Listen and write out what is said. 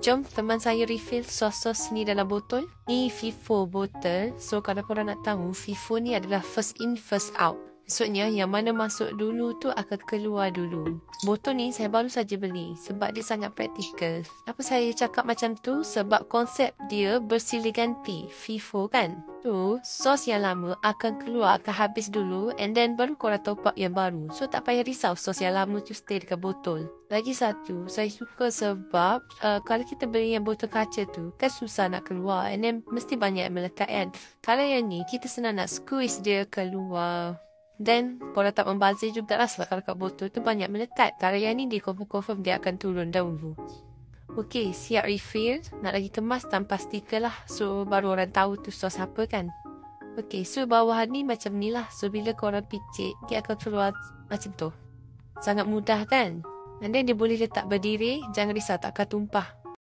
Jom teman saya refill sos ni dalam botol. Ni FIFO botol. So kalau korang nak tahu, FIFO ni adalah first in first out. Maksudnya yang mana masuk dulu tu akan keluar dulu. Botol ni saya baru saja beli sebab dia sangat praktikal. Apa saya cakap macam tu? Sebab konsep dia bersilih ganti. FIFO kan? Tu sos yang lama akan keluar, akan habis dulu, and then baru korang top up yang baru. So tak payah risau sos yang lama tu stay dekat botol. Lagi satu, saya suka sebab kalau kita beli yang botol kaca tu kan susah nak keluar, and then mesti banyak yang melekat kan. Kalau yang ni kita senang nak squeeze dia keluar. Then korang tak membazir juga lah sebab kalau kat botol tu banyak melekat. Kalau yang ni dia confirm dia akan turun dahulu. Okey, siap refill. Nak lagi kemas tanpa stiker lah. So baru orang tahu tu sos apa kan. Okey, so bawahan ni macam ni lah. So bila korang picit, dia akan keluar macam tu. Sangat mudah kan? And then dia boleh letak berdiri. Jangan risau tak akan tumpah.